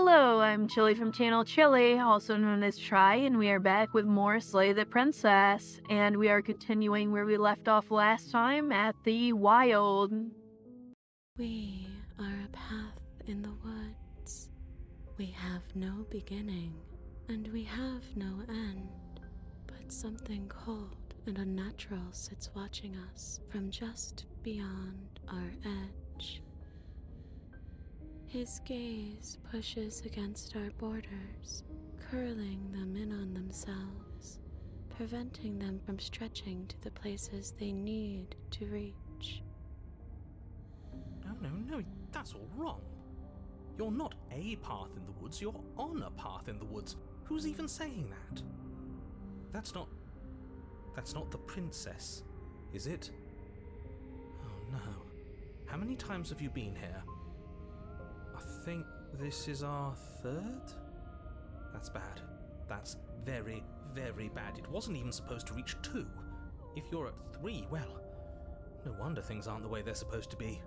Hello, I'm Chilli from channel Chilli, also known as Try, and we are back with more Slay the Princess, and we are continuing where we left off last time at the Wild. We are a path in the woods. We have no beginning, and we have no end, but something cold and unnatural sits watching us from just beyond our edge. His gaze pushes against our borders, curling them in on themselves, preventing them from stretching to the places they need to reach. No, that's all wrong. You're not a path in the woods, you're on a path in the woods. Who's even saying that? That's not the princess, is it? Oh no. How many times have you been here? I think this is our third? That's bad. That's very, very bad. It wasn't even supposed to reach 2. If you're at 3, well, no wonder things aren't the way they're supposed to be.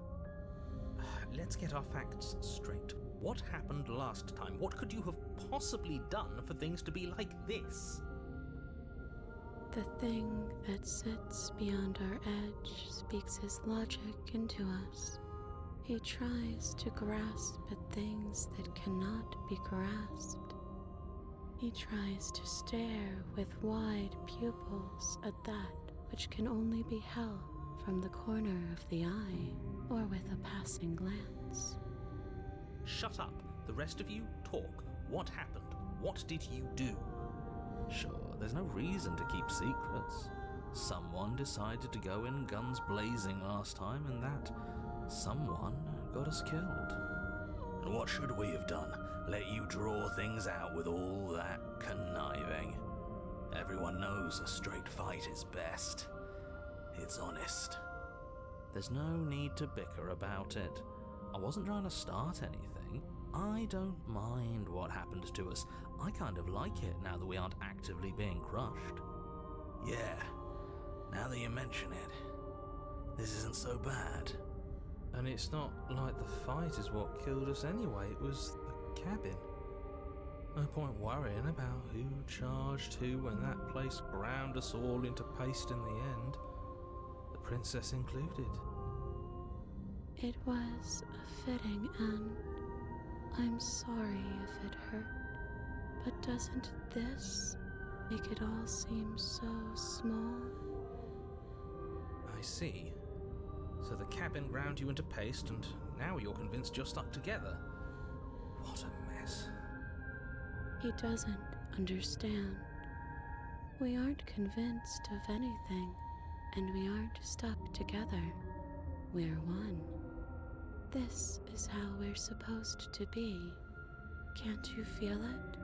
Let's get our facts straight. What happened last time? What could you have possibly done for things to be like this? The thing that sits beyond our edge speaks his logic into us. He tries to grasp at things that cannot be grasped. He tries to stare with wide pupils at that which can only be held from the corner of the eye or with a passing glance. Shut up. The rest of you, talk. What happened? What did you do? Sure, there's no reason to keep secrets. Someone decided to go in guns blazing last time, and that someone got us killed. And what should we have done? Let you draw things out with all that conniving? Everyone knows a straight fight is best. It's honest. There's no need to bicker about it. I wasn't trying to start anything. I don't mind what happened to us. I kind of like it now that we aren't actively being crushed. Yeah, now that you mention it, this isn't so bad. And it's not like the fight is what killed us anyway, it was the cabin. No point worrying about who charged who when that place ground us all into paste in the end. The princess included. It was a fitting end. I'm sorry if it hurt, but doesn't this make it all seem so small? I see. So the cabin ground you into paste, and now you're convinced you're stuck together. What a mess. He doesn't understand. We aren't convinced of anything, and we aren't stuck together. We're one. This is how we're supposed to be. Can't you feel it?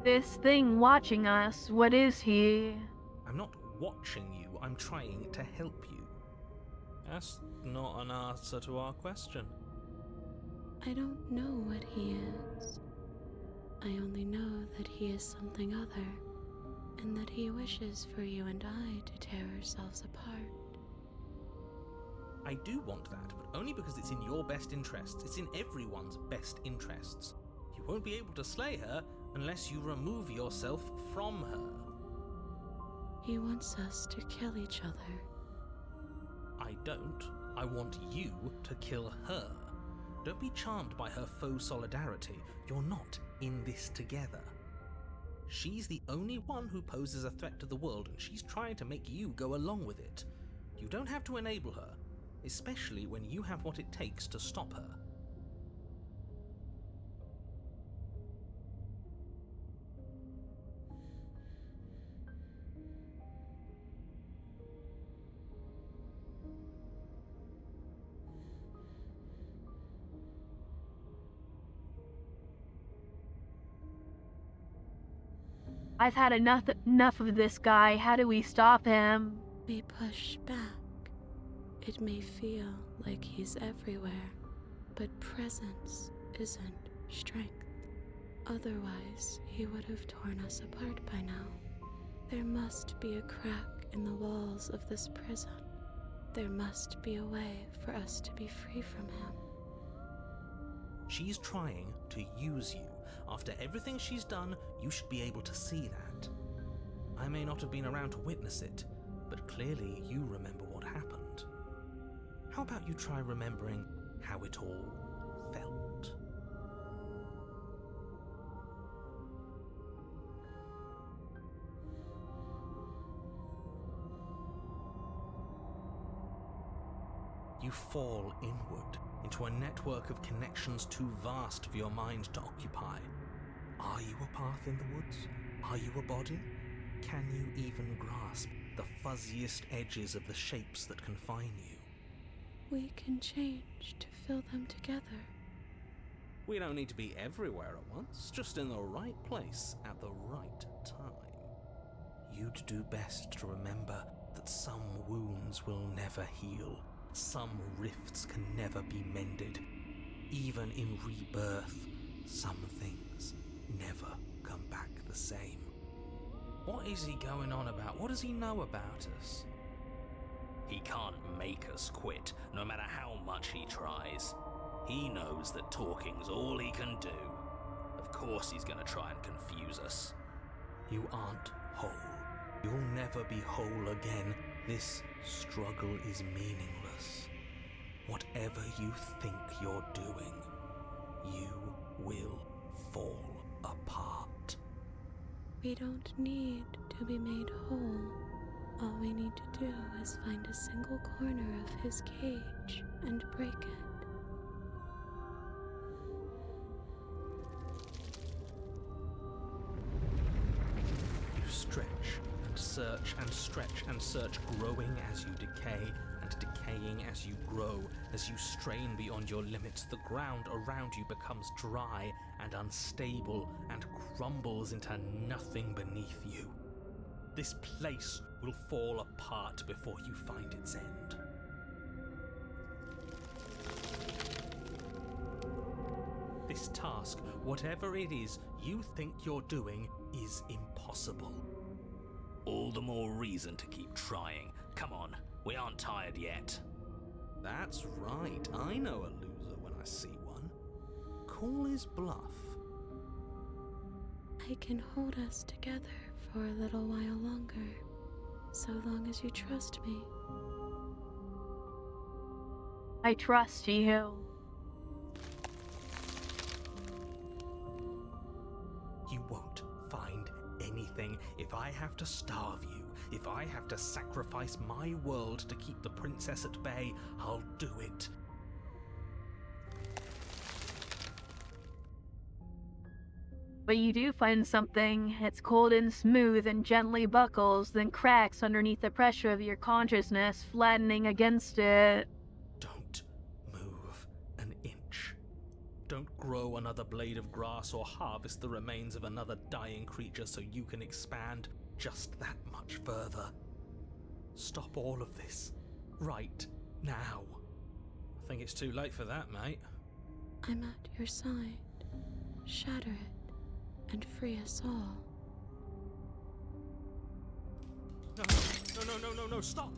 This thing watching us, what is he? I'm not watching you, I'm trying to help you. That's not an answer to our question. I don't know what he is. I only know that he is something other, and that he wishes for you and I to tear ourselves apart. I do want that, but only because it's in your best interests. It's in everyone's best interests. You won't be able to slay her unless you remove yourself from her. He wants us to kill each other. I don't. I want you to kill her. Don't be charmed by her faux solidarity. You're not in this together. She's the only one who poses a threat to the world, and she's trying to make you go along with it. You don't have to enable her, especially when you have what it takes to stop her. I've had enough of this guy. How do we stop him? We push back. It may feel like he's everywhere, but presence isn't strength. Otherwise, he would have torn us apart by now. There must be a crack in the walls of this prison. There must be a way for us to be free from him. She's trying to use you. After everything she's done, you should be able to see that. I may not have been around to witness it, but clearly you remember what happened. How about you try remembering how it all felt? You fall inward into a network of connections too vast for your mind to occupy. Are you a path in the woods? Are you a body? Can you even grasp the fuzziest edges of the shapes that confine you? We can change to fill them together. We don't need to be everywhere at once, just in the right place at the right time. You'd do best to remember that some wounds will never heal. Some rifts can never be mended. Even in rebirth, some things never come back the same. What is he going on about? What does he know about us? He can't make us quit, no matter how much he tries. He knows that talking's all he can do. Of course he's gonna try and confuse us. You aren't whole. You'll never be whole again. This struggle is meaningless. Whatever you think you're doing, you will fall apart. We don't need to be made whole. All we need to do is find a single corner of his cage and break it. You stretch and search and stretch and search, growing as you decay and decaying as you grow. As you strain beyond your limits, the ground around you becomes dry and unstable and crumbles into nothing beneath you. This place will fall apart before you find its end. This task, whatever it is you think you're doing, is impossible. All the more reason to keep trying. Come on, we aren't tired yet. That's right, I know a loser when I see one. Call his bluff. I can hold us together for a little while longer, so long as you trust me. I trust you. You won't find anything if I have to starve you. If I have to sacrifice my world to keep the princess at bay, I'll do it. But you do find something. It's cold and smooth and gently buckles, then cracks underneath the pressure of your consciousness, flattening against it. Don't move an inch. Don't grow another blade of grass or harvest the remains of another dying creature so you can expand just that much further. Stop all of this. Right now. I think it's too late for that, mate. I'm at your side. Shatter it and free us all. No, stop!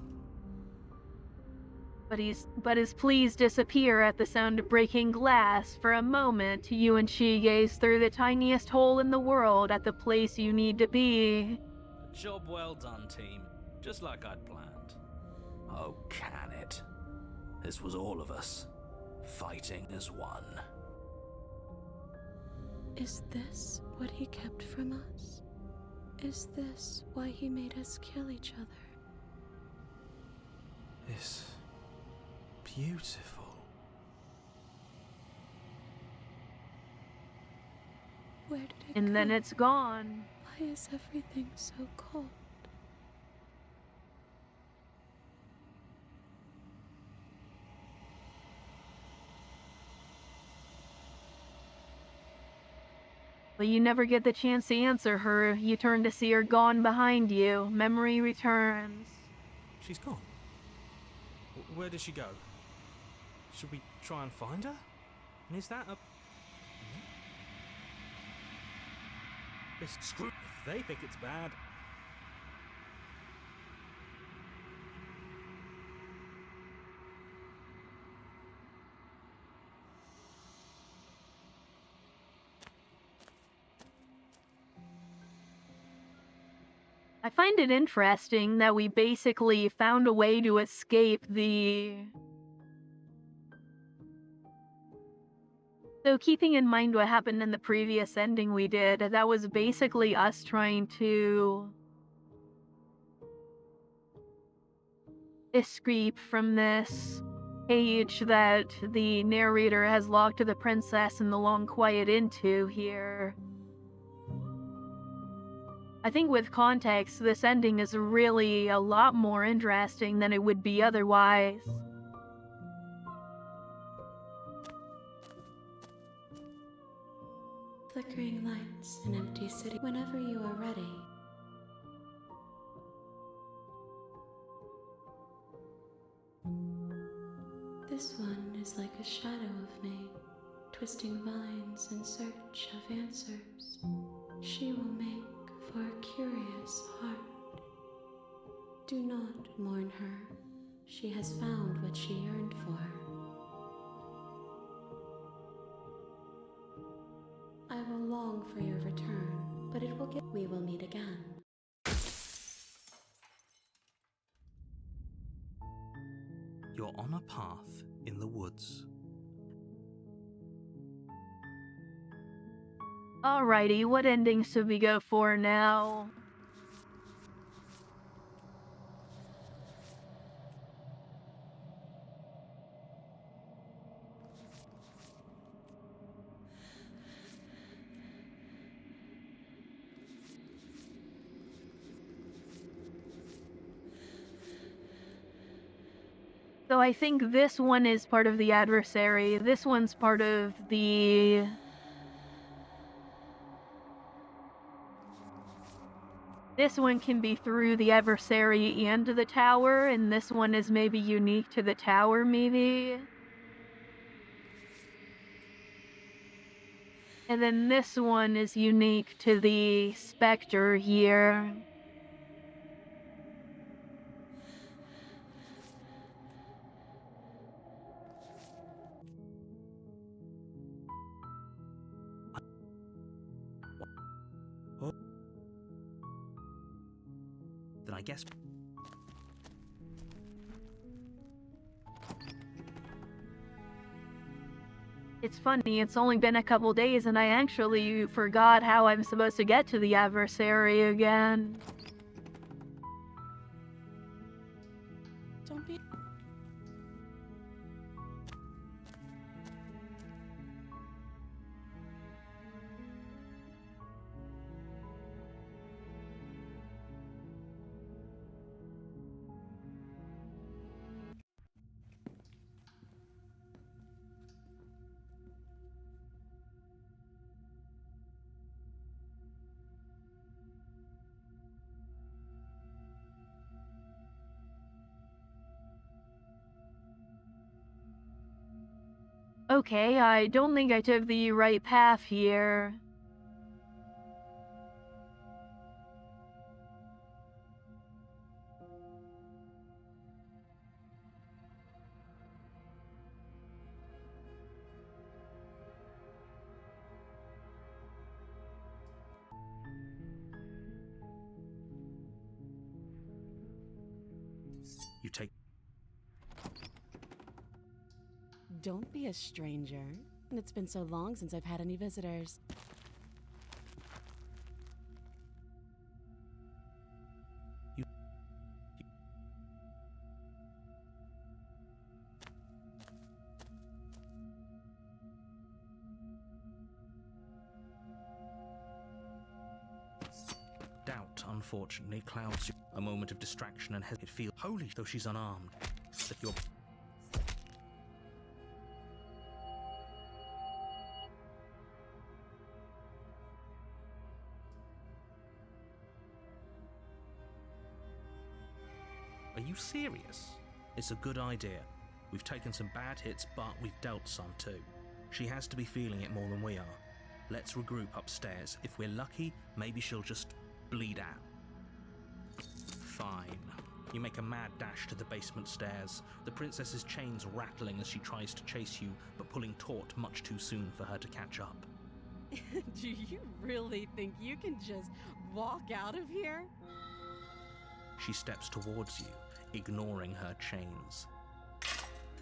But his pleas disappear at the sound of breaking glass. For a moment, you and she gaze through the tiniest hole in the world at the place you need to be. Job well done, team. Just like I'd planned. Oh, can it? This was all of us, fighting as one. Is this what he kept from us? Is this why he made us kill each other? It's beautiful. Where did it And go? then it's gone. Why is everything so cold? But you never get the chance to answer her. You turn to see her gone behind you. Memory returns. She's gone. Where did she go? Should we try and find her? And is that a... This screw... If they think it's bad... I find it interesting that we basically found a way to escape the... So keeping in mind what happened in the previous ending we did, that was basically us trying to escape from this cage that the narrator has locked the princess and the Long Quiet into here. I think with context, this ending is really a lot more interesting than it would be otherwise. Flickering lights, an empty city. Whenever you are ready. This one is like a shadow of me, twisting vines in search of answers. She will make for a curious heart. Do not mourn her. She has found what she yearned for. I will long for your return, but it will get. We will meet again. You're on a path in the woods. Alrighty, what ending should we go for now? So I think this one is part of the adversary. This one's part of the... This one can be through the adversary and the tower, and this one is maybe unique to the tower, maybe? And then this one is unique to the specter here. Then I guess... It's funny, it's only been a couple days and I actually forgot how I'm supposed to get to the adversary again. Don't be. Okay, I don't think I took the right path here. You take... Don't be a stranger. It's been so long since I've had any visitors. Doubt, unfortunately, clouds you. A moment of distraction and it feels holy, though she's unarmed. That you're... Are you serious? It's a good idea. We've taken some bad hits, but we've dealt some too. She has to be feeling it more than we are. Let's regroup upstairs. If we're lucky, maybe she'll just bleed out. Fine. You make a mad dash to the basement stairs, the princess's chains rattling as she tries to chase you, but pulling taut much too soon for her to catch up. Do you really think you can just walk out of here? She steps towards you, ignoring her chains.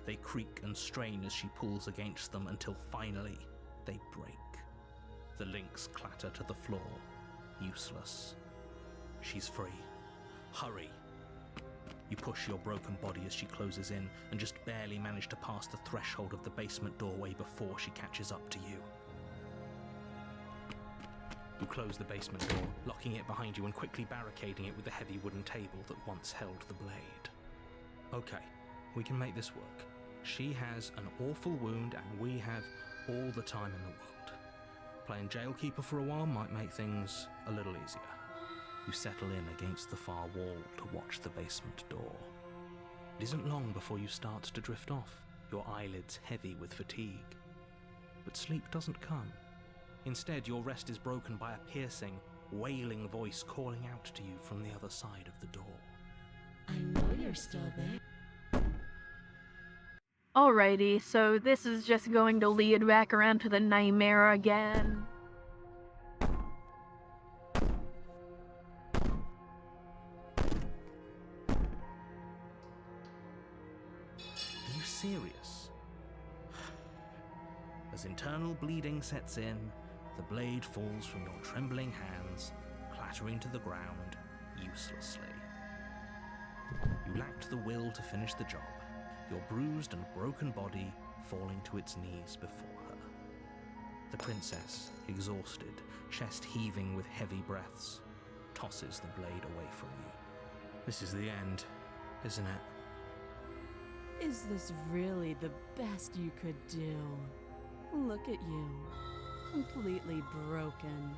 They creak and strain as she pulls against them until finally they break. The links clatter to the floor, useless. She's free. Hurry! You push your broken body as she closes in and just barely manage to pass the threshold of the basement doorway before she catches up to you. You close the basement door, locking it behind you and quickly barricading it with the heavy wooden table that once held the blade. Okay, we can make this work. She has an awful wound and we have all the time in the world. Playing jailkeeper for a while might make things a little easier. You settle in against the far wall to watch the basement door. It isn't long before you start to drift off, your eyelids heavy with fatigue. But sleep doesn't come. Instead, your rest is broken by a piercing, wailing voice calling out to you from the other side of the door. I know you're still there. Alrighty, so this is just going to lead back around to the nightmare again. Are you serious? As internal bleeding sets in, the blade falls from your trembling hands, clattering to the ground uselessly. You lacked the will to finish the job, your bruised and broken body falling to its knees before her. The princess, exhausted, chest heaving with heavy breaths, tosses the blade away from you. This is the end, isn't it? Is this really the best you could do? Look at you. Completely broken.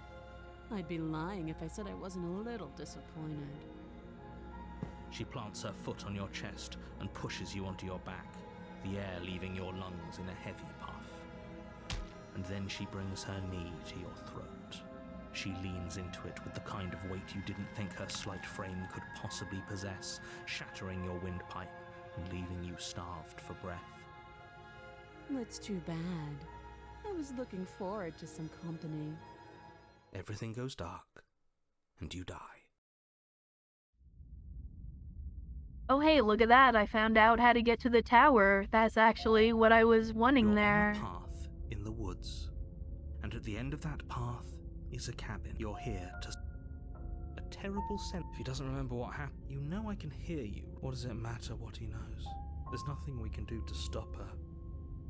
I'd be lying if I said I wasn't a little disappointed. She plants her foot on your chest and pushes you onto your back, the air leaving your lungs in a heavy puff. And then she brings her knee to your throat. She leans into it with the kind of weight you didn't think her slight frame could possibly possess, shattering your windpipe and leaving you starved for breath. That's too bad. I was looking forward to some company. Everything goes dark, and you die. Oh hey, look at that, I found out how to get to the tower. That's actually what I was wanting You're there. on a path in the woods, and at the end of that path is a cabin. You're here to... A terrible sense. If he doesn't remember what happened, you know I can hear you. What does it matter what he knows? There's nothing we can do to stop her.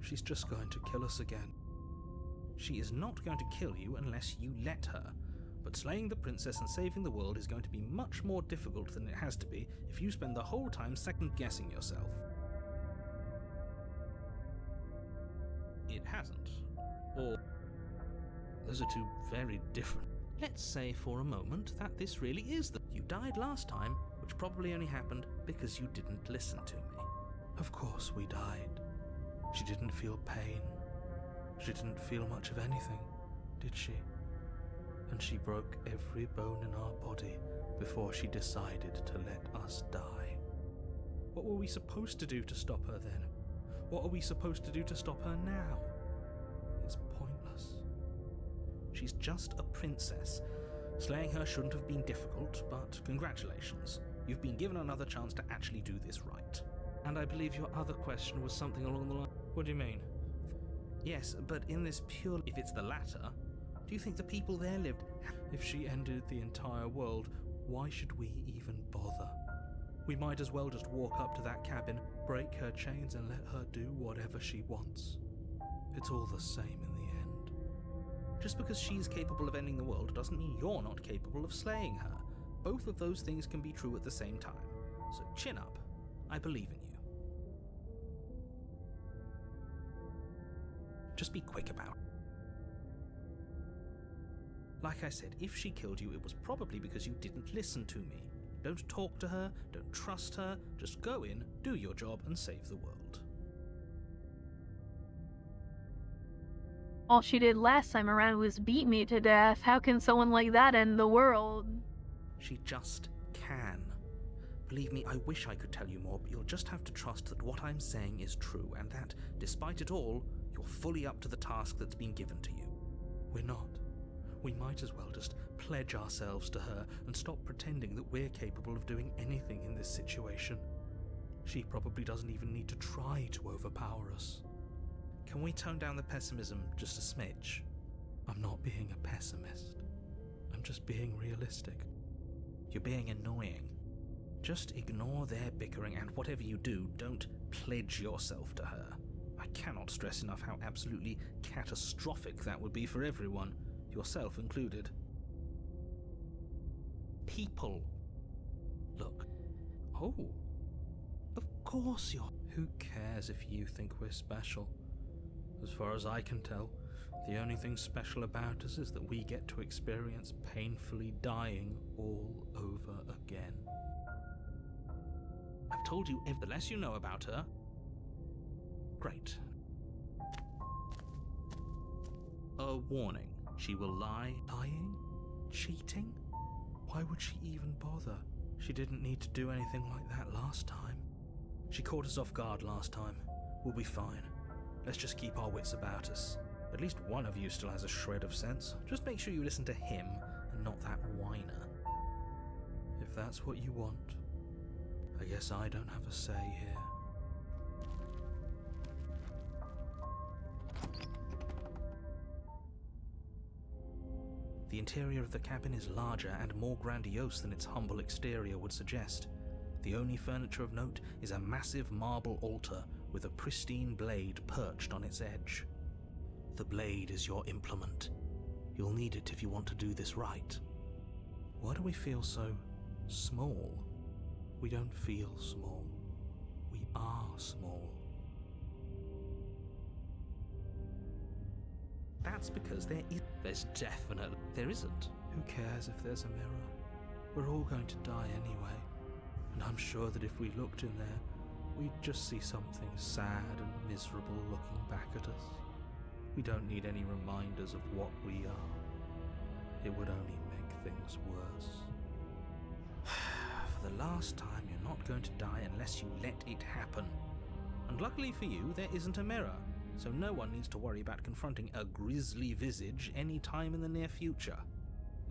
She's just going to kill us again. She is not going to kill you unless you let her, but slaying the princess and saving the world is going to be much more difficult than it has to be if you spend the whole time second-guessing yourself. It hasn't. Or... those are two very different... Let's say for a moment that this really is the... You died last time, which probably only happened because you didn't listen to me. Of course we died. She didn't feel pain. She didn't feel much of anything, did she? And she broke every bone in our body before she decided to let us die. What were we supposed to do to stop her then? What are we supposed to do to stop her now? It's pointless. She's just a princess. Slaying her shouldn't have been difficult, but congratulations. You've been given another chance to actually do this right. And I believe your other question was something along the line... What do you mean? Yes, but in this pure... If it's the latter, do you think the people there lived... If she ended the entire world, why should we even bother? We might as well just walk up to that cabin, break her chains and let her do whatever she wants. It's all the same in the end. Just because she's capable of ending the world doesn't mean you're not capable of slaying her. Both of those things can be true at the same time. So chin up. I believe in you. Just be quick about it. Like I said, if she killed you, it was probably because you didn't listen to me. Don't talk to her, don't trust her, just go in, do your job, and save the world. All she did last time around was beat me to death. How can someone like that end the world? She just can. Believe me, I wish I could tell you more, but you'll just have to trust that what I'm saying is true, and that, despite it all, you're fully up to the task that's been given to you. We're not. We might as well just pledge ourselves to her and stop pretending that we're capable of doing anything in this situation. She probably doesn't even need to try to overpower us. Can we tone down the pessimism just a smidge? I'm not being a pessimist. I'm just being realistic. You're being annoying. Just ignore their bickering, and whatever you do, don't pledge yourself to her. I cannot stress enough how absolutely catastrophic that would be for everyone, yourself included. People. Look. Oh. Of course you're... Who cares if you think we're special? As far as I can tell, the only thing special about us is that we get to experience painfully dying all over again. I've told you the less you know about her. Great. A warning. She will lie. Lying? Cheating? Why would she even bother? She didn't need to do anything like that last time. She caught us off guard last time. We'll be fine. Let's just keep our wits about us. At least one of you still has a shred of sense. Just make sure you listen to him and not that whiner. If that's what you want, I guess I don't have a say here. The interior of the cabin is larger and more grandiose than its humble exterior would suggest. The only furniture of note is a massive marble altar with a pristine blade perched on its edge. The blade is your implement. You'll need it if you want to do this right. Why do we feel so small? We don't feel small. We are small. That's because there's definitely... There isn't. Who cares if there's a mirror? We're all going to die anyway. And I'm sure that if we looked in there, we'd just see something sad and miserable looking back at us. We don't need any reminders of what we are. It would only make things worse. For the last time, you're not going to die unless you let it happen. And luckily for you, there isn't a mirror, so no one needs to worry about confronting a grisly visage any time in the near future.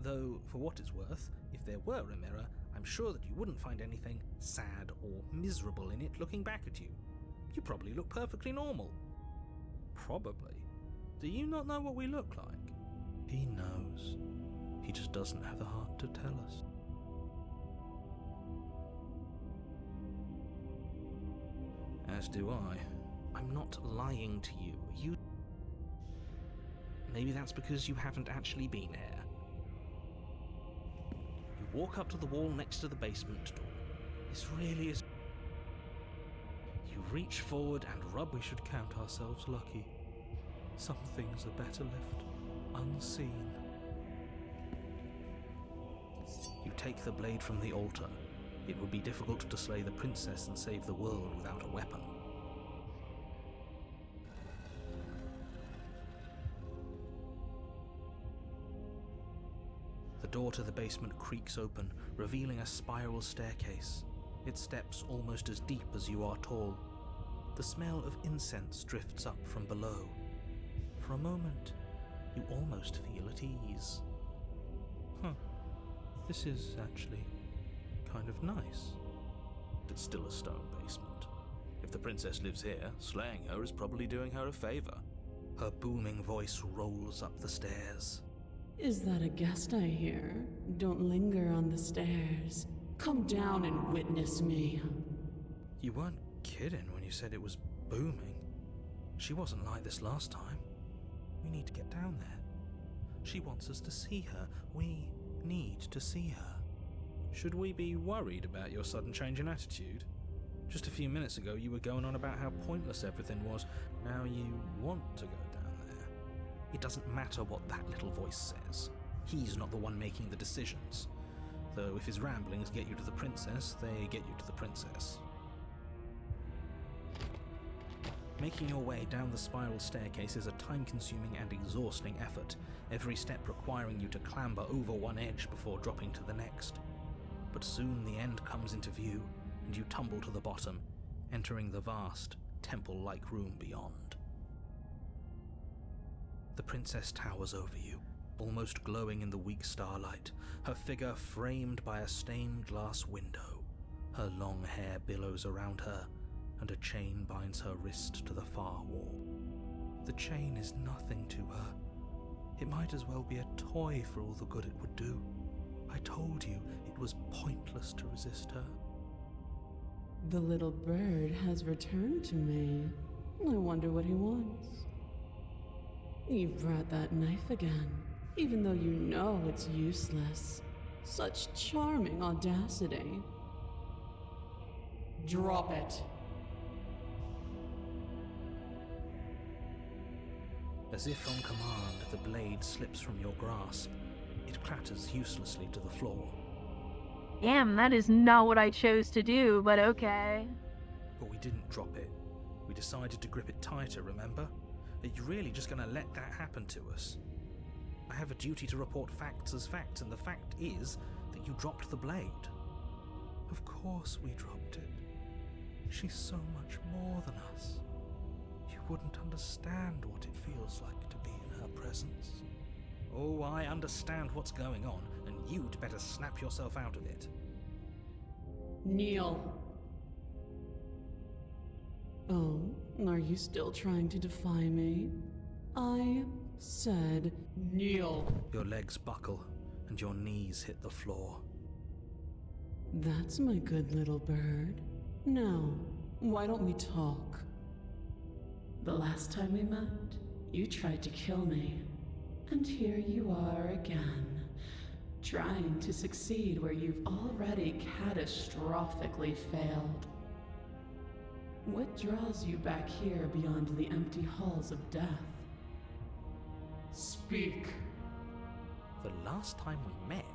Though, for what it's worth, if there were a mirror, I'm sure that you wouldn't find anything sad or miserable in it looking back at you. You probably look perfectly normal. Probably. Do you not know what we look like? He knows. He just doesn't have the heart to tell us. As do I. I'm not lying to you. Maybe that's because you haven't actually been here. You walk up to the wall next to the basement door. This really is... You reach forward and rub. We should count ourselves lucky. Some things are better left unseen. You take the blade from the altar. It would be difficult to slay the princess and save the world without a weapon. The door to the basement creaks open, revealing a spiral staircase. Its steps almost as deep as you are tall. The smell of incense drifts up from below. For a moment, you almost feel at ease. This is actually kind of nice. It's still a stone basement. If the princess lives here, slaying her is probably doing her a favor. Her booming voice rolls up the stairs. Is that a guest I hear? Don't linger on the stairs. Come down and witness me. You weren't kidding when you said it was booming. She wasn't like this last time. We need to get down there. She wants us to see her. We need to see her. Should we be worried about your sudden change in attitude? Just a few minutes ago you were going on about how pointless everything was. Now you want to go down there. It doesn't matter what that little voice says. He's not the one making the decisions. Though if his ramblings get you to the princess, they get you to the princess. Making your way down the spiral staircase is a time-consuming and exhausting effort, every step requiring you to clamber over one edge before dropping to the next. But soon the end comes into view, and you tumble to the bottom, entering the vast, temple-like room beyond. The princess towers over you, almost glowing in the weak starlight, her figure framed by a stained glass window. Her long hair billows around her, and a chain binds her wrist to the far wall. The chain is nothing to her. It might as well be a toy for all the good it would do. I told you it was pointless to resist her. The little bird has returned to me. I wonder what he wants. You brought that knife again, even though you know it's useless. Such charming audacity. Drop it. As if on command, the blade slips from your grasp. It clatters uselessly to the floor. Damn, that is not what I chose to do, but okay. But we didn't drop it. We decided to grip it tighter, remember? Are you really just going to let that happen to us? I have a duty to report facts as facts, and the fact is that you dropped the blade. Of course we dropped it. She's so much more than us. You wouldn't understand what it feels like to be in her presence. Oh, I understand what's going on, and you'd better snap yourself out of it. Kneel. Oh, are you still trying to defy me? I said kneel. Your legs buckle, and your knees hit the floor. That's my good little bird. Now, why don't we talk? The last time we met, you tried to kill me. And here you are again, trying to succeed where you've already catastrophically failed. What draws you back here beyond the empty halls of death? Speak. The last time we met?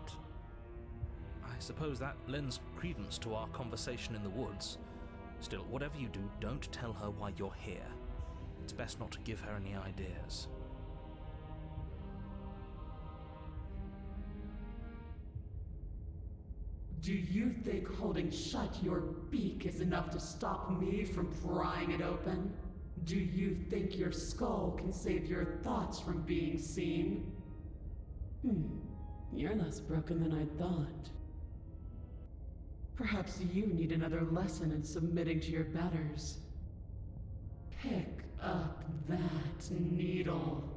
I suppose that lends credence to our conversation in the woods. Still, whatever you do, don't tell her why you're here. It's best not to give her any ideas. Do you think holding shut your beak is enough to stop me from prying it open? Do you think your skull can save your thoughts from being seen? You're less broken than I thought. Perhaps you need another lesson in submitting to your betters. Pick up that needle.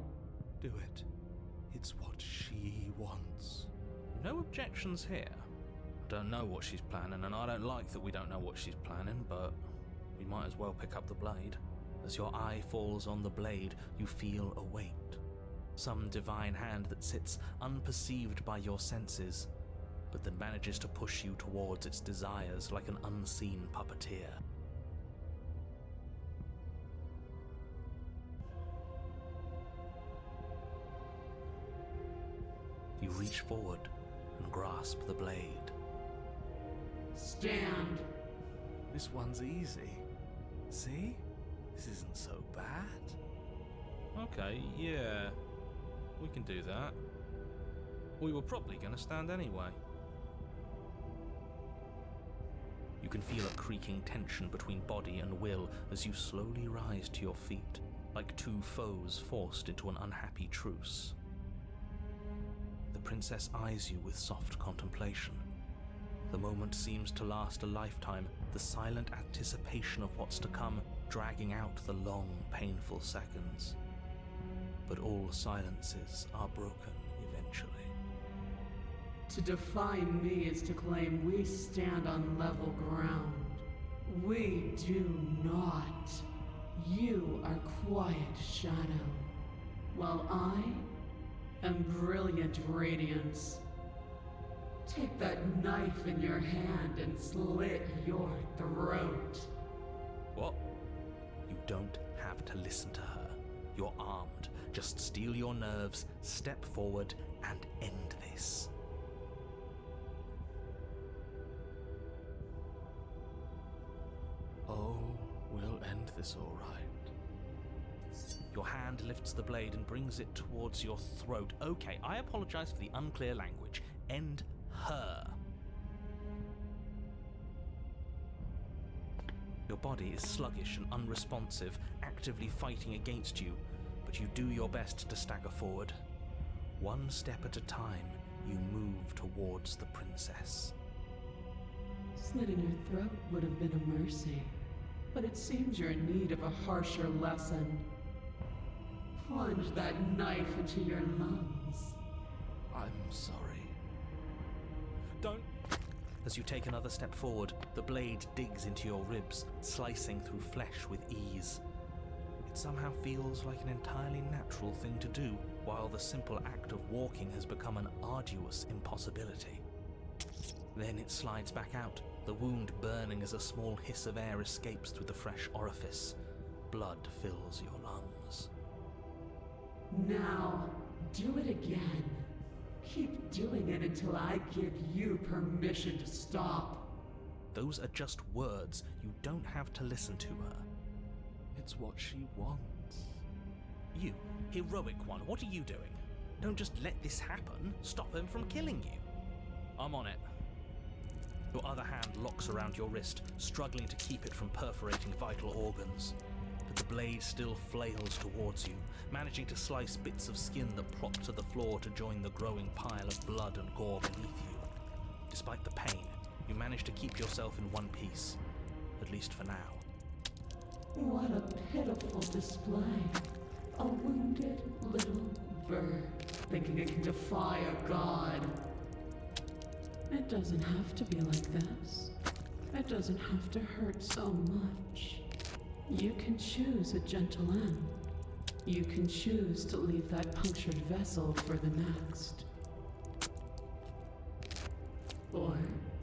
Do it. It's what she wants. No objections here. I don't know what she's planning, and I don't like that we don't know what she's planning, but we might as well pick up the blade. As your eye falls on the blade, you feel a weight. Some divine hand that sits unperceived by your senses, but that manages to push you towards its desires like an unseen puppeteer. You reach forward and grasp the blade. Stand. This one's easy. See? This isn't so bad. Okay, yeah. We can do that. We were probably going to stand anyway. You can feel a creaking tension between body and will as you slowly rise to your feet, like two foes forced into an unhappy truce. The princess eyes you with soft contemplation. The moment seems to last a lifetime, the silent anticipation of what's to come dragging out the long, painful seconds. But all silences are broken eventually. To defy me is to claim we stand on level ground. We do not. You are quiet shadow, while I am brilliant radiance. Take that knife in your hand and slit your throat. What? You don't have to listen to her. You're armed. Just steel your nerves, step forward, and end this. Oh, we'll end this all right. Your hand lifts the blade and brings it towards your throat. Okay, I apologize for the unclear language. End her. Your body is sluggish and unresponsive, actively fighting against you, but you do your best to stagger forward. One step at a time, you move towards the princess. Slitting her throat would have been a mercy, but it seems you're in need of a harsher lesson. Plunge that knife into your lungs. I'm sorry. Don't! As you take another step forward, the blade digs into your ribs, slicing through flesh with ease. It somehow feels like an entirely natural thing to do, while the simple act of walking has become an arduous impossibility. Then it slides back out, the wound burning as a small hiss of air escapes through the fresh orifice. Blood fills your lungs. Now, do it again. Keep doing it until I give you permission to stop. Those are just words. You don't have to listen to her. It's what she wants. You, heroic one, what are you doing? Don't just let this happen. Stop him from killing you. I'm on it. Your other hand locks around your wrist, struggling to keep it from perforating vital organs. But the blade still flails towards you, managing to slice bits of skin that plop to the floor to join the growing pile of blood and gore beneath you. Despite the pain, you manage to keep yourself in one piece, at least for now. What a pitiful display. A wounded little bird thinking it can defy a god. It doesn't have to be like this. It doesn't have to hurt so much. You can choose a gentle end. You can choose to leave that punctured vessel for the next. Or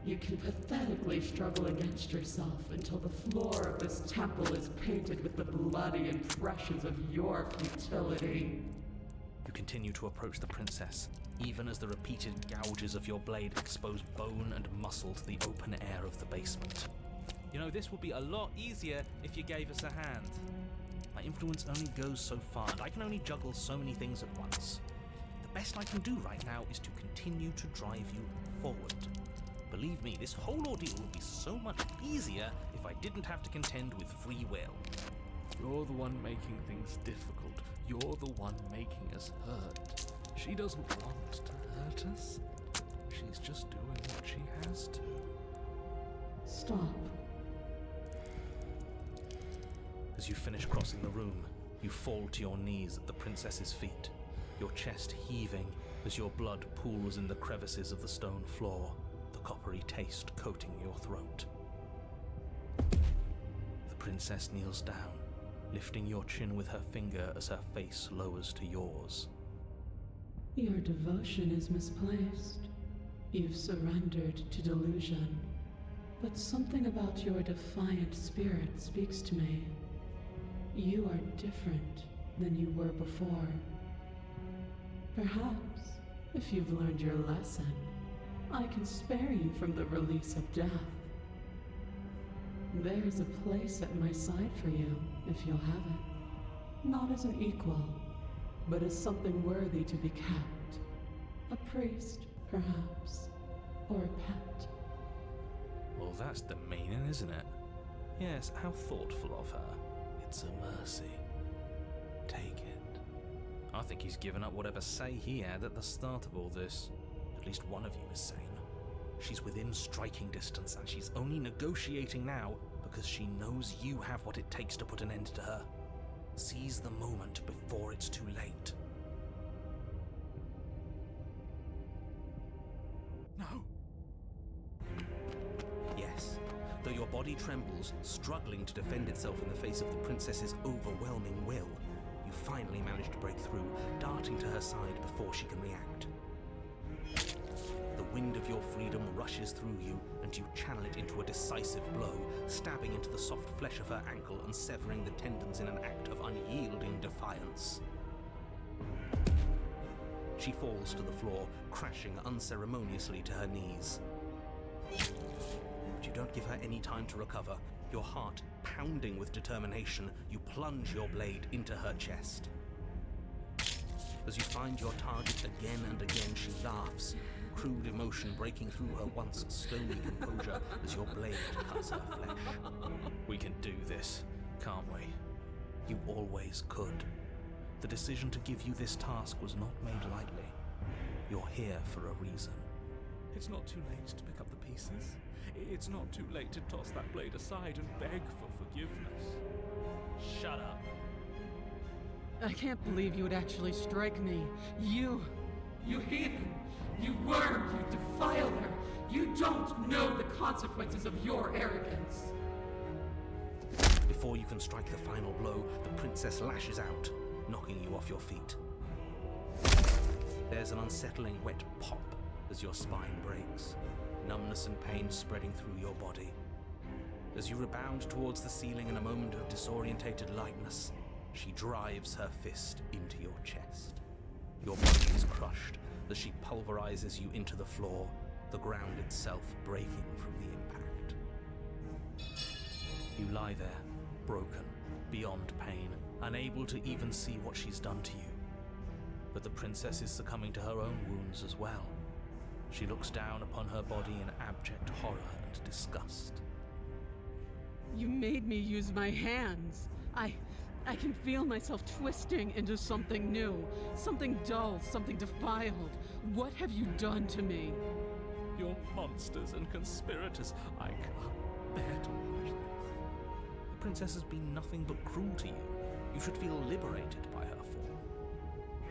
you can pathetically struggle against yourself until the floor of this temple is painted with the bloody impressions of your futility. You continue to approach the princess, even as the repeated gouges of your blade expose bone and muscle to the open air of the basement. You know, this would be a lot easier if you gave us a hand. My influence only goes so far, and I can only juggle so many things at once. The best I can do right now is to continue to drive you forward. Believe me, this whole ordeal would be so much easier if I didn't have to contend with free will. You're the one making things difficult. You're the one making us hurt. She doesn't want to hurt us. She's just doing what she has to. Stop. As you finish crossing the room, you fall to your knees at the princess's feet, your chest heaving as your blood pools in the crevices of the stone floor, the coppery taste coating your throat. The princess kneels down, lifting your chin with her finger as her face lowers to yours. Your devotion is misplaced. You've surrendered to delusion. But something about your defiant spirit speaks to me. You are different than you were before. Perhaps, if you've learned your lesson, I can spare you from the release of death. There's a place at my side for you, if you'll have it. Not as an equal, but as something worthy to be kept. A priest, perhaps, or a pet. Well, that's demeaning, isn't it? Yes, how thoughtful of her. It's a mercy. Take it. I think he's given up whatever say he had at the start of all this. At least one of you is sane. She's within striking distance, and she's only negotiating now because she knows you have what it takes to put an end to her. Seize the moment before it's too late. No. Yes, though your body trembles, struggling to defend itself in the face of the princess's overwhelming will, you finally manage to break through, darting to her side before she can react. The wind of your freedom rushes through you, and you channel it into a decisive blow, stabbing into the soft flesh of her ankle and severing the tendons in an act of unyielding defiance. She falls to the floor, crashing unceremoniously to her knees. But you don't give her any time to recover. Your heart pounding with determination, you plunge your blade into her chest. As you find your target again and again, she laughs, crude emotion breaking through her once stony composure as your blade cuts her flesh. We can do this, can't we? You always could. The decision to give you this task was not made lightly. You're here for a reason. It's not too late to pick up the pieces. It's not too late to toss that blade aside and beg for forgiveness. Shut up. I can't believe you would actually strike me. You heathen! You worm! You defiler! You don't know the consequences of your arrogance! Before you can strike the final blow, the princess lashes out, knocking you off your feet. There's an unsettling wet pop as your spine breaks, numbness and pain spreading through your body. As you rebound towards the ceiling in a moment of disorientated lightness, she drives her fist into your chest. Your body is crushed as she pulverizes you into the floor, the ground itself breaking from the impact. You lie there, broken, beyond pain, unable to even see what she's done to you. But the princess is succumbing to her own wounds as well. She looks down upon her body in abject horror and disgust. You made me use my hands. I can feel myself twisting into something new, something dull, something defiled. What have you done to me? You're monsters and conspirators. I can't bear to watch this. The princess has been nothing but cruel to you. You should feel liberated by her fall.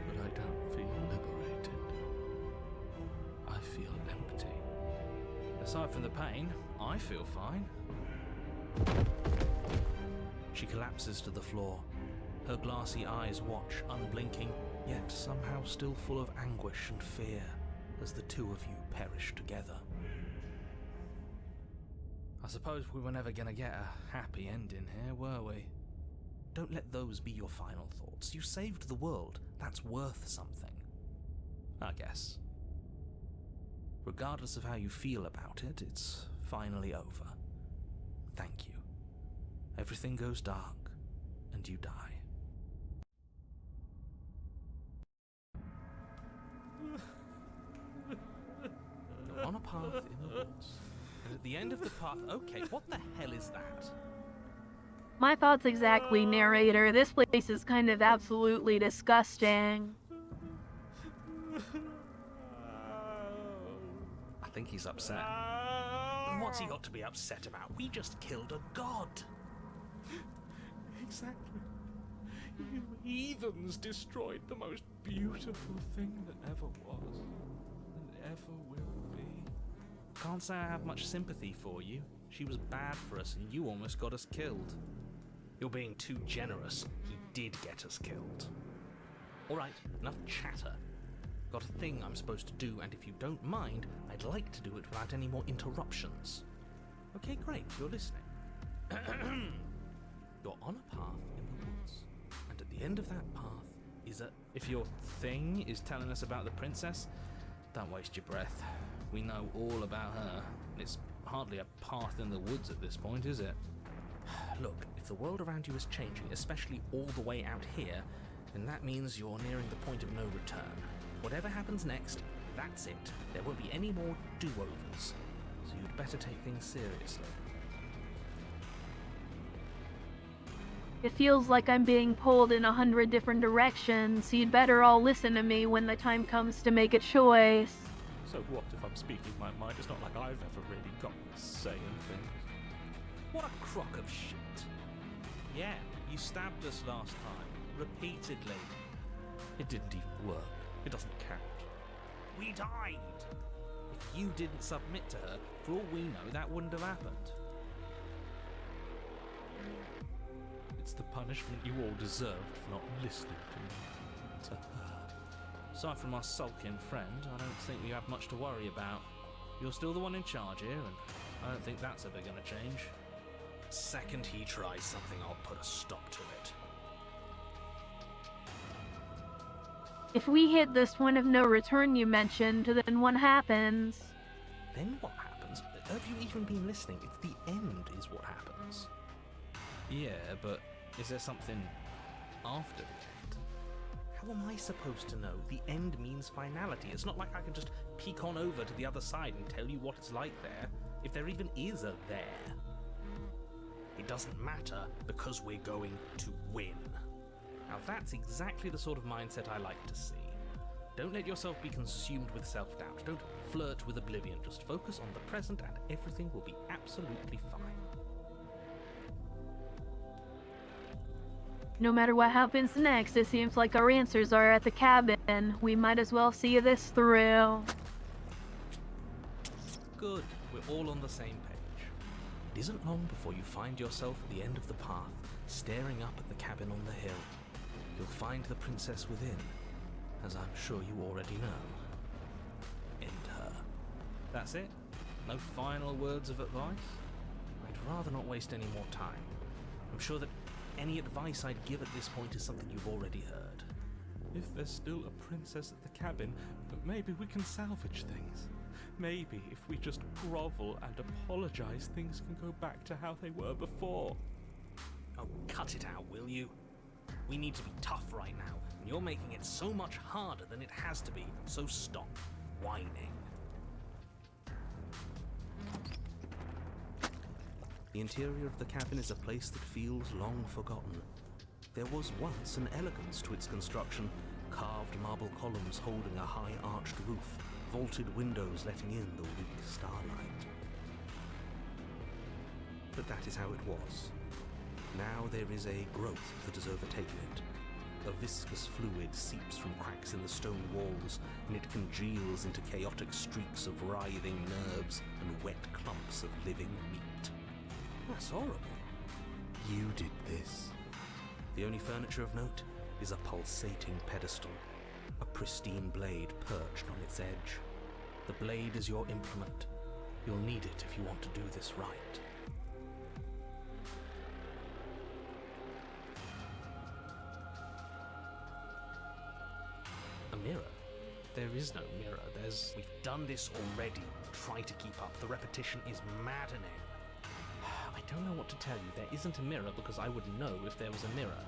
But I don't feel liberated. I feel empty. Aside from the pain, I feel fine. She collapses to the floor. Her glassy eyes watch, unblinking, yet somehow still full of anguish and fear, as the two of you perish together. I suppose we were never gonna get a happy ending here, were we? Don't let those be your final thoughts. You saved the world. That's worth something. I guess. Regardless of how you feel about it, it's finally over. Thank you. Everything goes dark, and you die. You're on a path in the woods, and at the end of the path... Okay, what the hell is that? My thoughts exactly, narrator. This place is kind of absolutely disgusting. I think he's upset. And what's he got to be upset about? We just killed a god. Exactly. You heathens destroyed the most beautiful thing that ever was, and ever will be. Can't say I have much sympathy for you. She was bad for us and you almost got us killed. You're being too generous. He did get us killed. Alright, enough chatter. Got a thing I'm supposed to do, and if you don't mind, I'd like to do it without any more interruptions. Okay, great, you're listening. You're on a path in the woods, and at the end of that path is a... If your thing is telling us about the princess, don't waste your breath. We know all about her. It's hardly a path in the woods at this point, is it? Look, if the world around you is changing, especially all the way out here, then that means you're nearing the point of no return. Whatever happens next, that's it. There won't be any more do-overs. So you'd better take things seriously. It feels like I'm being pulled in 100 different directions, so you'd better all listen to me when the time comes to make a choice. So what if I'm speaking my mind? It's not like I've ever really got saying things. What a crock of shit. Yeah, you stabbed us last time. Repeatedly. It didn't even work. It doesn't count. We died. If you didn't submit to her, for all we know, that wouldn't have happened. It's the punishment you all deserved for not listening to me. To her. Aside from our sulking friend, I don't think we have much to worry about. You're still the one in charge here, and I don't think that's ever gonna change. Second he tries something, I'll put a stop to it. If we hit this point of no return you mentioned, then what happens? Then what happens? Have you even been listening? It's the end is what happens. Yeah, but is there something after the end? How am I supposed to know? The end means finality. It's not like I can just peek on over to the other side and tell you what it's like there, if there even is a there. It doesn't matter because we're going to win. Now that's exactly the sort of mindset I like to see. Don't let yourself be consumed with self-doubt. Don't flirt with oblivion. Just focus on the present and everything will be absolutely fine. No matter what happens next, it seems like our answers are at the cabin. We might as well see this through. Good. We're all on the same page. It isn't long before you find yourself at the end of the path, staring up at the cabin on the hill. You'll find the princess within, as I'm sure you already know. End her. That's it? No final words of advice? I'd rather not waste any more time. I'm sure that any advice I'd give at this point is something you've already heard. If there's still a princess at the cabin, maybe we can salvage things. Maybe if we just grovel and apologize, things can go back to how they were before. Oh, cut it out, will you? We need to be tough right now, and you're making it so much harder than it has to be, so stop whining. The interior of the cabin is a place that feels long forgotten. There was once an elegance to its construction, carved marble columns holding a high arched roof, vaulted windows letting in the weak starlight. But that is how it was. Now there is a growth that has overtaken it. A viscous fluid seeps from cracks in the stone walls, and it congeals into chaotic streaks of writhing nerves and wet clumps of living meat. That's horrible. You did this. The only furniture of note is a pulsating pedestal, a pristine blade perched on its edge. The blade is your implement. You'll need it if you want to do this right. A mirror? There is no mirror. We've done this already. Try to keep up. The repetition is maddening. I don't know what to tell you. There isn't a mirror because I would know if there was a mirror.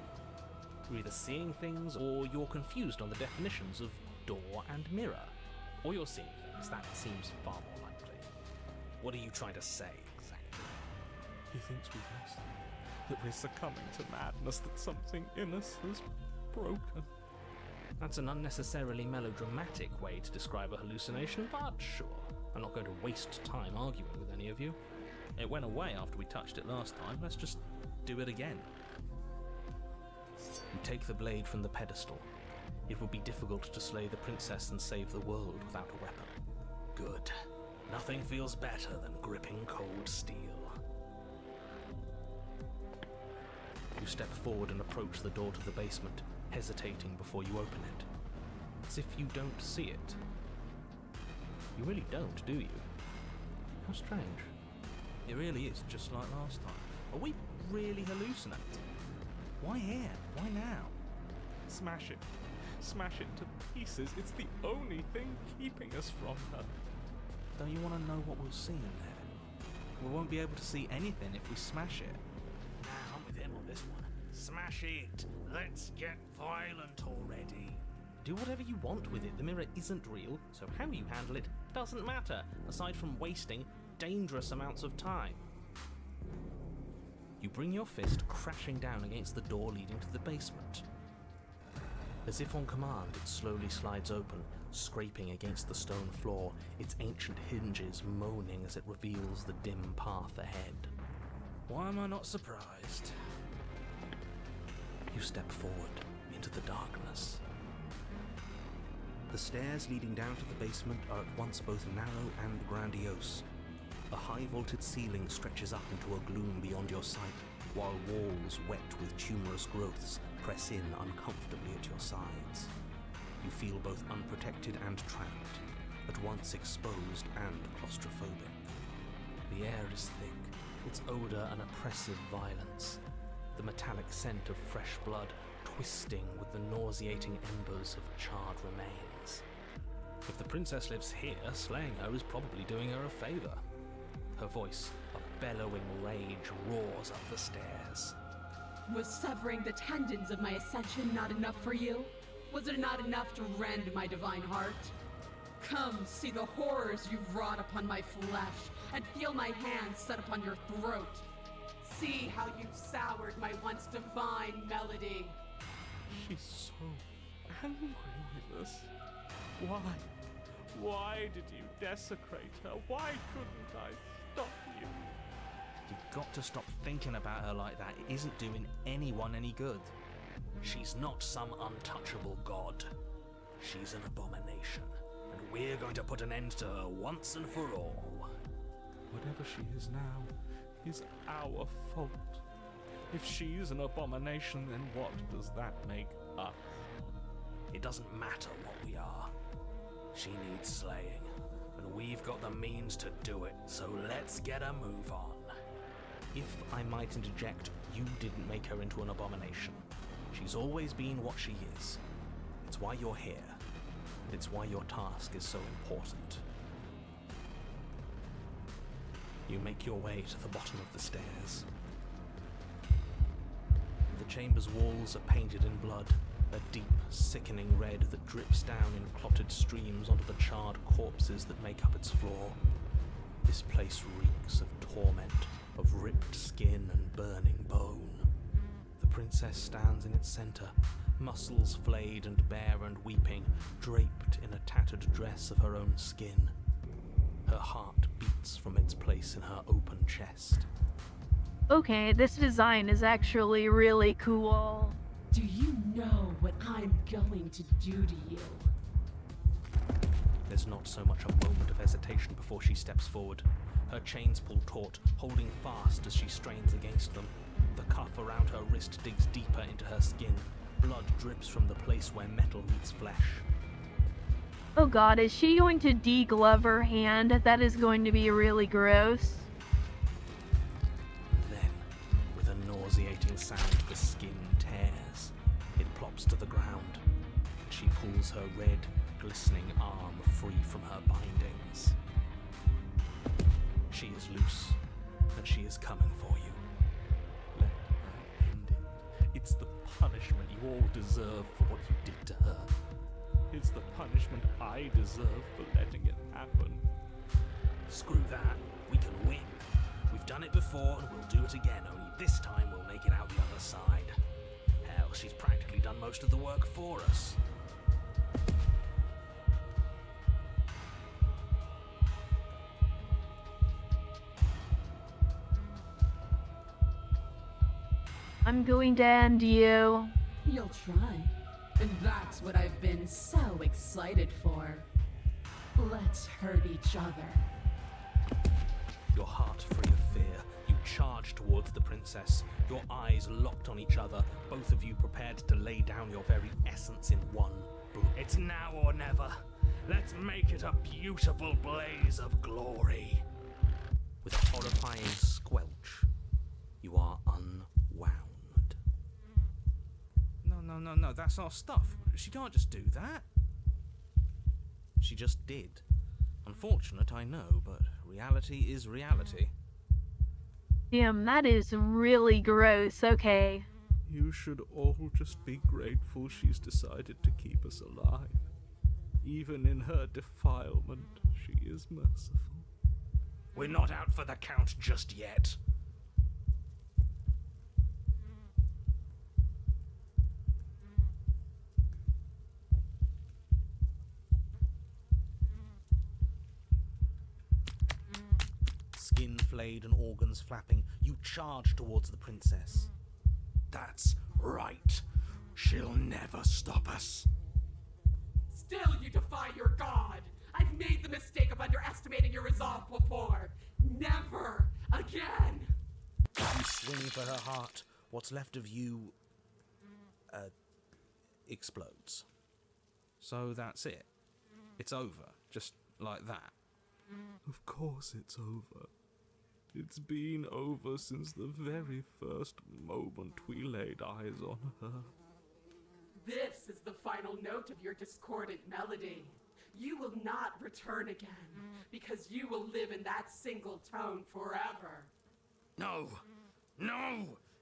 You're either seeing things or you're confused on the definitions of door and mirror. Or you're seeing things. That seems far more likely. What are you trying to say exactly? He thinks we've lost, that we're succumbing to madness, that something in us has broken. That's an unnecessarily melodramatic way to describe a hallucination, but sure. I'm not going to waste time arguing with any of you. It went away after we touched it last time. Let's just do it again. You take the blade from the pedestal. It would be difficult to slay the princess and save the world without a weapon. Good. Nothing feels better than gripping cold steel. You step forward and approach the door to the basement, hesitating before you open it. As if you don't see it. You really don't, do you? How strange. It really is just like last time. Are we really hallucinating? Why here? Why now? Smash it. Smash it to pieces. It's the only thing keeping us from her. Don't you want to know what we'll see in there? We won't be able to see anything if we smash it. Nah, I'm with him on this one. Smash it! Let's get violent already. Do whatever you want with it. The mirror isn't real, so how you handle it doesn't matter, aside from wasting dangerous amounts of time. You bring your fist crashing down against the door leading to the basement. As if on command, it slowly slides open, scraping against the stone floor, its ancient hinges moaning as it reveals the dim path ahead. Why am I not surprised? You step forward into the darkness. The stairs leading down to the basement are at once both narrow and grandiose. A high vaulted ceiling stretches up into a gloom beyond your sight, while walls wet with tumorous growths press in uncomfortably at your sides. You feel both unprotected and trapped, at once exposed and claustrophobic. The air is thick, its odor an oppressive violence, the metallic scent of fresh blood twisting with the nauseating embers of charred remains. If the princess lives here, slaying her is probably doing her a favor. Her voice, a bellowing rage, roars up the stairs. Was severing the tendons of my ascension not enough for you? Was it not enough to rend my divine heart? Come, see the horrors you've wrought upon my flesh, and feel my hands set upon your throat. See how you've soured my once divine melody. She's so angry with us. Why? Why did you desecrate her? Why couldn't I stop you? You've got to stop thinking about her like that. It isn't doing anyone any good. She's not some untouchable god. She's an abomination, and we're going to put an end to her once and for all. Whatever she is now is our fault. If she's an abomination, then what does that make us? It doesn't matter what we are. She needs slaying, and we've got the means to do it, so let's get a move on. If I might interject, you didn't make her into an abomination. She's always been what she is. It's why you're here. It's why your task is so important. You make your way to the bottom of the stairs. The chamber's walls are painted in blood, a deep, sickening red that drips down in clotted streams onto the charred corpses that make up its floor. This place reeks of torment, of ripped skin and burning bone. The princess stands in its center, muscles flayed and bare and weeping, draped in a tattered dress of her own skin. Her heart beats from its place in her open chest. Okay, this design is actually really cool. Do you know what I'm going to do to you? There's not so much a moment of hesitation before she steps forward. Her chains pull taut, holding fast as she strains against them. The cuff around her wrist digs deeper into her skin. Blood drips from the place where metal meets flesh. Oh god, is she going to deglove her hand? That is going to be really gross. Then, with a nauseating sound, the skin tears. It plops to the ground. She pulls her red, glistening arm free from her bindings. She is loose, and she is coming for you. Let her end it. It's the punishment you all deserve for what you did to her. It's the punishment I deserve for letting it happen. Screw that. We can win. We've done it before and we'll do it again, only this time we'll make it out the other side. Hell, she's practically done most of the work for us. I'm going to end you. You'll try. And that's what I've been so excited for. Let's hurt each other. Your heart free of fear, you charge towards the princess, your eyes locked on each other, both of you prepared to lay down your very essence in one boom. It's now or never. Let's make it a beautiful blaze of glory. With a horrifying squelch, you are unwound. No, that's our stuff. She can't just do that. She just did. Unfortunate, I know, but reality is reality. Damn, that is really gross. Okay. You should all just be grateful she's decided to keep us alive. Even in her defilement, she is merciful. We're not out for the count just yet. Skin flayed and organs flapping, you charge towards the princess. That's right. She'll never stop us. Still you defy your god! I've made the mistake of underestimating your resolve before. Never again! You swing for her heart. What's left of you explodes. So that's it. It's over, just like that. Of course it's over. It's been over since the very first moment we laid eyes on her. This is the final note of your discordant melody. You will not return again, because you will live in that single tone forever. No!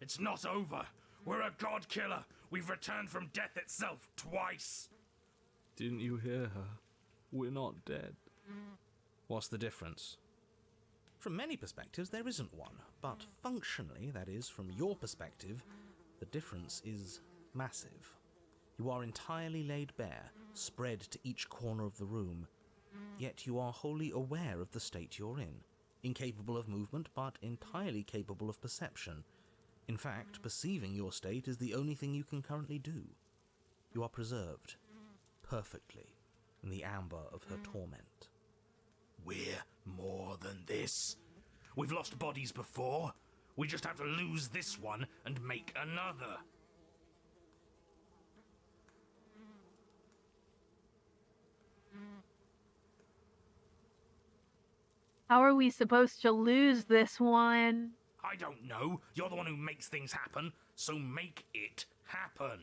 It's not over! We're a god killer! We've returned from death itself twice! Didn't you hear her? We're not dead. What's the difference? From many perspectives, there isn't one, but functionally, that is, from your perspective, the difference is massive. You are entirely laid bare, spread to each corner of the room, yet you are wholly aware of the state you're in, incapable of movement but entirely capable of perception. In fact, perceiving your state is the only thing you can currently do. You are preserved, perfectly, in the amber of her torment. We're more than this. We've lost bodies before. We just have to lose this one and make another. How are we supposed to lose this one? I don't know. You're the one who makes things happen, so make it happen.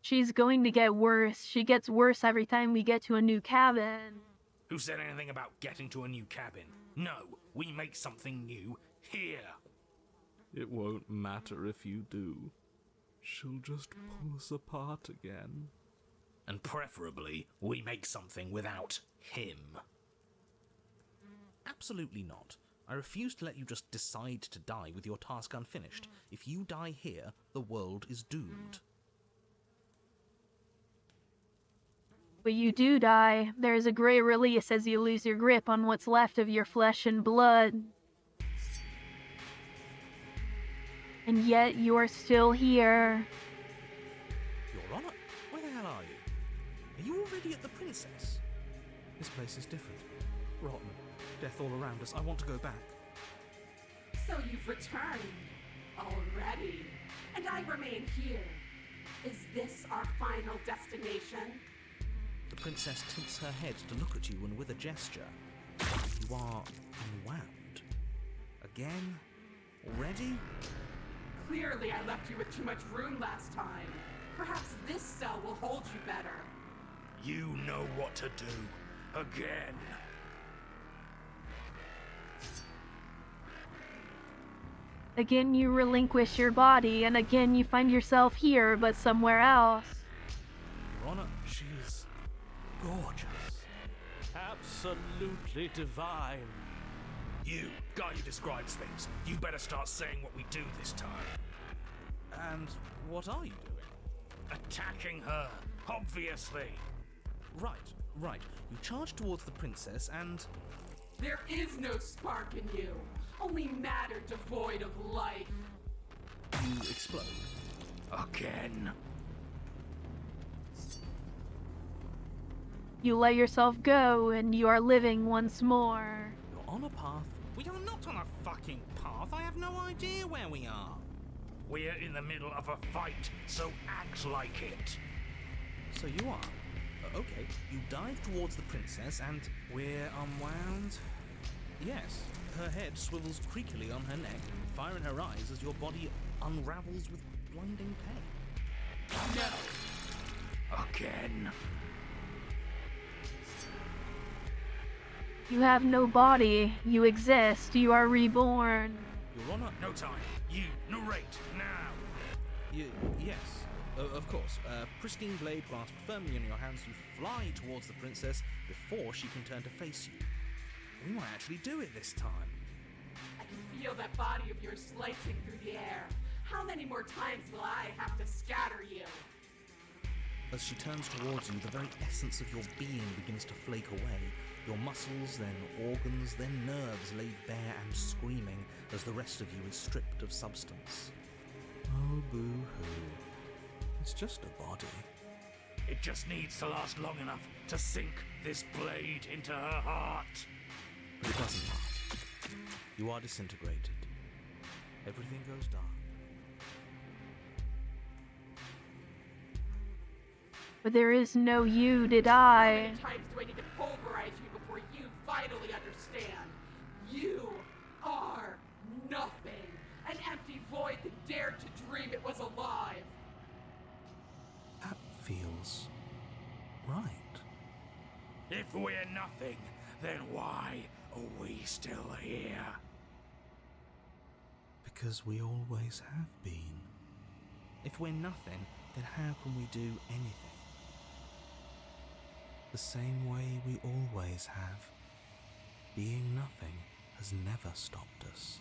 She's going to get worse. She gets worse every time we get to a new cabin. Who said anything about getting to a new cabin? No, we make something new here. It won't matter if you do. She'll just pull us apart again. And preferably, we make something without him. Absolutely not. I refuse to let you just decide to die with your task unfinished. If you die here, the world is doomed. But you do die. There is a great release as you lose your grip on what's left of your flesh and blood. And yet you are still here. Your Honor, where the hell are you? Are you already at the Princess? This place is different. Rotten. Death all around us. I want to go back. So you've returned already, and I remain here. Is this our final destination? The Princess tilts her head to look at you, and with a gesture, you are unwound. Again? Already? Clearly I left you with too much room last time. Perhaps this cell will hold you better. You know what to do. Again. Again you relinquish your body, and again you find yourself here, but somewhere else. Your Honor, she's gorgeous. Absolutely divine. You, guy who describes things, you better start saying what we do this time. And what are you doing? Attacking her, obviously. Right. You charge towards the Princess and... There is no spark in you, only matter devoid of life. you explode. Again. You let yourself go, and you are living once more. You're on a path. We are not on a fucking path. I have no idea where we are. We're in the middle of a fight, so act like it. So you are. Okay, you dive towards the princess and we're unwound. Yes, her head swivels creakily on her neck, fire in her eyes as your body unravels with blinding pain. No! Again. You have no body. You exist. You are reborn. Your Honor, No time. You narrate now. yes, of course. Pristine blade grasped firmly in your hands, you fly towards the princess before she can turn to face you. We might actually do it this time. I can feel that body of yours slicing through the air. How many more times will I have to scatter you? As she turns towards you, the very essence of your being begins to flake away. Your muscles, then organs, then nerves laid bare and screaming as the rest of you is stripped of substance. Oh, boo-hoo. It's just a body. It just needs to last long enough to sink this blade into her heart. But it doesn't last. You are disintegrated. Everything goes dark. But there is no you to How die. many times do I need to pulverize you before you finally understand? You are nothing. An empty void that dared to dream it was alive. That feels right. If we're nothing, then why are we still here? Because we always have been. If we're nothing, then how can we do anything? The same way we always have. Being nothing has never stopped us.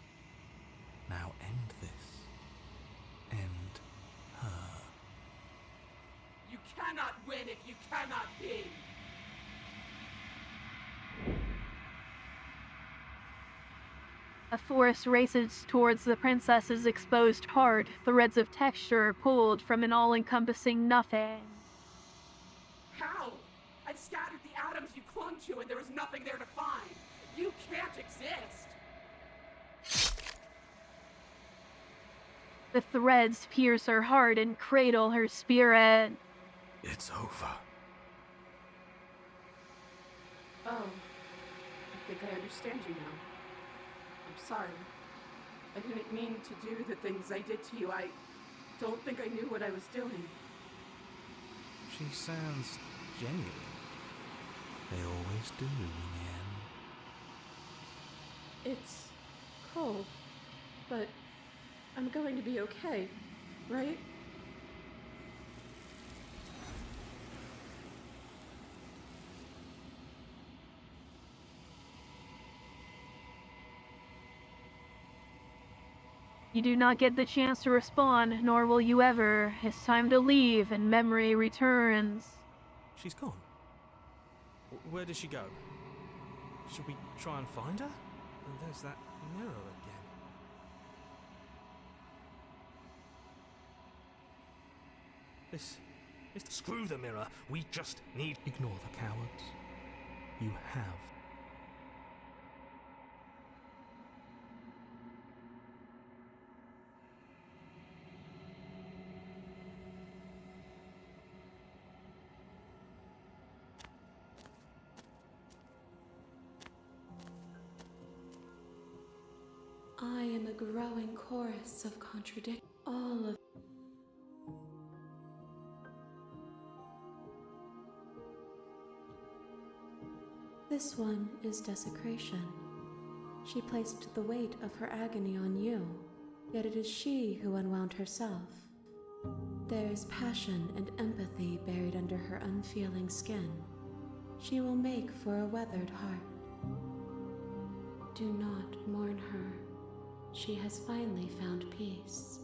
Now end this. end her. You cannot win if you cannot be. A force races towards the princess's exposed heart, threads of texture pulled from an all-encompassing nothing. How? I've scattered the atoms you clung to and there is nothing there to find. You can't exist. The threads pierce her heart and cradle her spirit. It's over. Oh, I think I understand you now. I'm sorry. I didn't mean to do the things I did to you. I don't think I knew what I was doing. She sounds genuine. They always do in the end. It's cold, but I'm going to be okay, right? You do not get the chance to respond, nor will you ever. It's time to leave, and memory returns. She's gone. Where did she go? Should we try and find her? And there's that mirror again. This Screw the mirror. We just need. Ignore the cowards. You have. I am a growing chorus of contradiction. All of this one is desecration. She placed the weight of her agony on you, yet it is she who unwound herself. There is passion and empathy buried under her unfeeling skin. She will make for a weathered heart. Do not mourn her. She has finally found peace.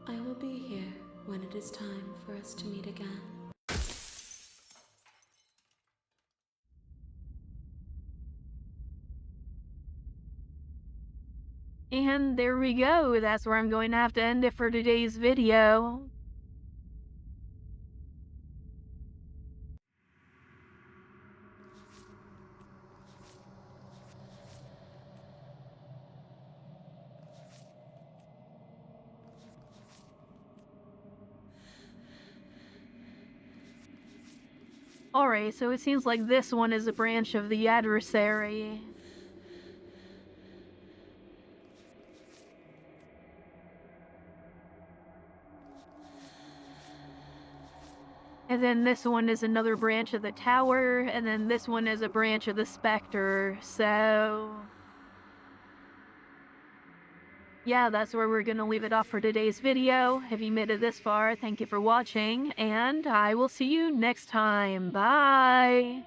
I will be here when it is time for us to meet again. And there we go. That's where I'm going to have to end it for today's video. Alright, so it seems like this one is a branch of the adversary. And then this one is another branch of the tower, and then this one is a branch of the specter, so... yeah, that's where we're gonna leave it off for today's video. If you made it this far, thank you for watching, and I will see you next time. Bye!